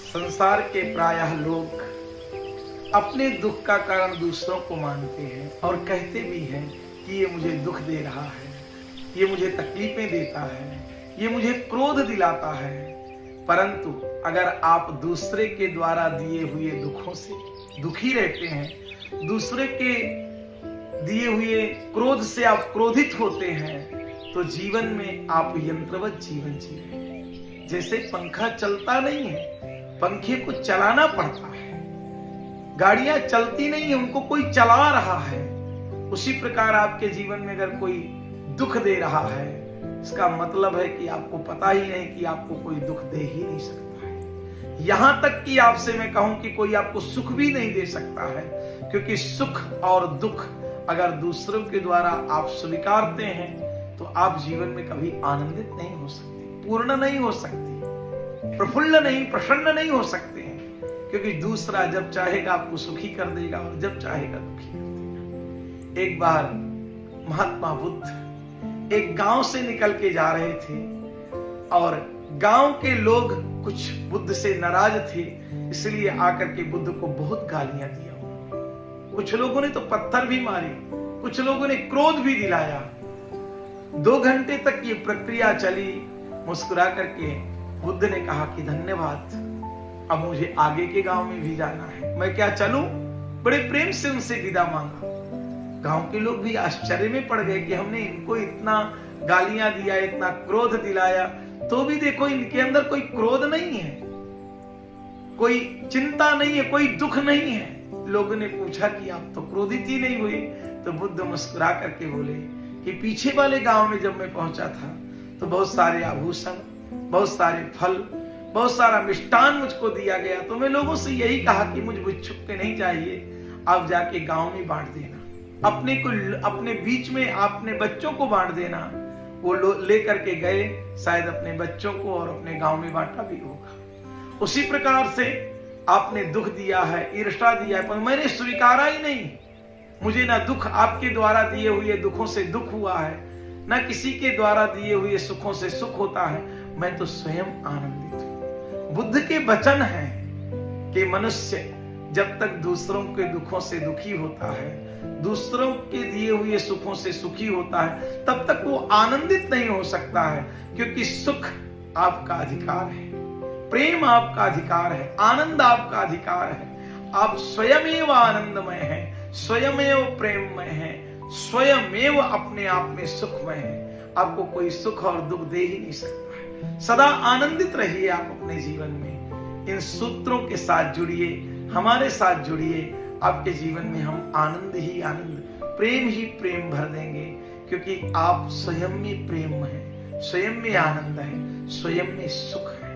संसार के प्रायः लोग अपने दुख का कारण दूसरों को मानते हैं और कहते भी हैं कि ये मुझे दुख दे रहा है, ये मुझे तकलीफें देता है, ये मुझे क्रोध दिलाता है। परंतु अगर आप दूसरे के द्वारा दिए हुए दुखों से दुखी रहते हैं, दूसरे के दिए हुए क्रोध से आप क्रोधित होते हैं, तो जीवन में आप यंत्रवत जीवन जी रहे हैं। जैसे पंखा चलता नहीं है, पंखे को चलाना पड़ता है। गाड़ियां चलती नहीं है, उनको कोई चला रहा है। उसी प्रकार आपके जीवन में अगर कोई दुख दे रहा है, इसका मतलब है कि आपको पता ही नहीं कि आपको कोई दुख दे ही नहीं सकता है। यहां तक कि आपसे मैं कहूं कि कोई आपको सुख भी नहीं दे सकता है, क्योंकि सुख और दुख अगर दूसरों के द्वारा आप स्वीकारते हैं तो आप जीवन में कभी आनंदित नहीं हो सकते, पूर्ण नहीं हो सकते, प्रफुल्ल नहीं, प्रसन्न नहीं हो सकते हैं। क्योंकि दूसरा जब चाहेगा आपको सुखी कर देगा और जब चाहेगा दुखी कर देगा। एक बार महात्मा बुद्ध एक गांव से निकल के जा रहे थे और गांव के लोग कुछ बुद्ध से नाराज थे, इसलिए आकर के बुद्ध को बहुत गालियां दिया। कुछ लोगों ने तो पत्थर भी मारे, कुछ लोगों ने क्रोध भी दिलाया। 2 घंटे तक ये प्रक्रिया चली। मुस्कुरा करके बुद्ध ने कहा कि धन्यवाद, अब मुझे आगे के गांव में भी जाना है, मैं क्या चलूं? बड़े प्रेम से उनसे विदा मांगा। गांव के लोग भी आश्चर्य में पड़ गए कि हमने इनको इतना गालियां दिया, इतना क्रोध दिलाया, तो भी देखो इनके अंदर कोई क्रोध नहीं है, कोई चिंता नहीं है, कोई दुख नहीं है। लोगों ने पूछा कि आप तो क्रोधित ही नहीं हुए। तो बुद्ध मुस्कुरा करके बोले कि पीछे वाले गांव में जब मैं पहुंचा था तो बहुत सारे आभूषण, बहुत सारे फल, बहुत सारा मिष्ठान मुझको दिया गया, तो मैं लोगों से यही कहा कि मुझे छुप के नहीं चाहिए, आप जाके गांव में बांट देना, अपने बीच में अपने बच्चों को बांट देना। वो लेकर के गए, शायद अपने बच्चों को और अपने गांव में बांटा भी होगा। उसी प्रकार से आपने दुख दिया है, ईर्ष्या दिया है, पर मैंने स्वीकारा ही नहीं। मुझे ना दुख आपके द्वारा दिए हुए दुखों से दुख हुआ है, ना किसी के द्वारा दिए हुए सुखों से सुख होता है। मैं तो स्वयं आनंदित हूं। बुद्ध के वचन है कि मनुष्य जब तक दूसरों के दुखों से दुखी होता है, दूसरों के दिए हुए सुखों से सुखी होता है, तब तक वो आनंदित नहीं हो सकता है। क्योंकि सुख आपका अधिकार है, प्रेम आपका अधिकार है, आनंद आपका अधिकार है। आप स्वयमेव आनंदमय हैं, स्वयमेव प्रेममय हैं, स्वयमेव अपने आप में सुखमय हैं। आपको कोई सुख और दुख दे ही नहीं सकता है। सदा आनंदित रहिए आप अपने जीवन में। इन सूत्रों के साथ जुड़िए, हमारे साथ जुड़िए। आपके जीवन में हम आनंद ही आनंद, प्रेम ही प्रेम भर देंगे, क्योंकि आप स्वयं में प्रेम है, स्वयं में आनंद है, स्वयं में सुख है।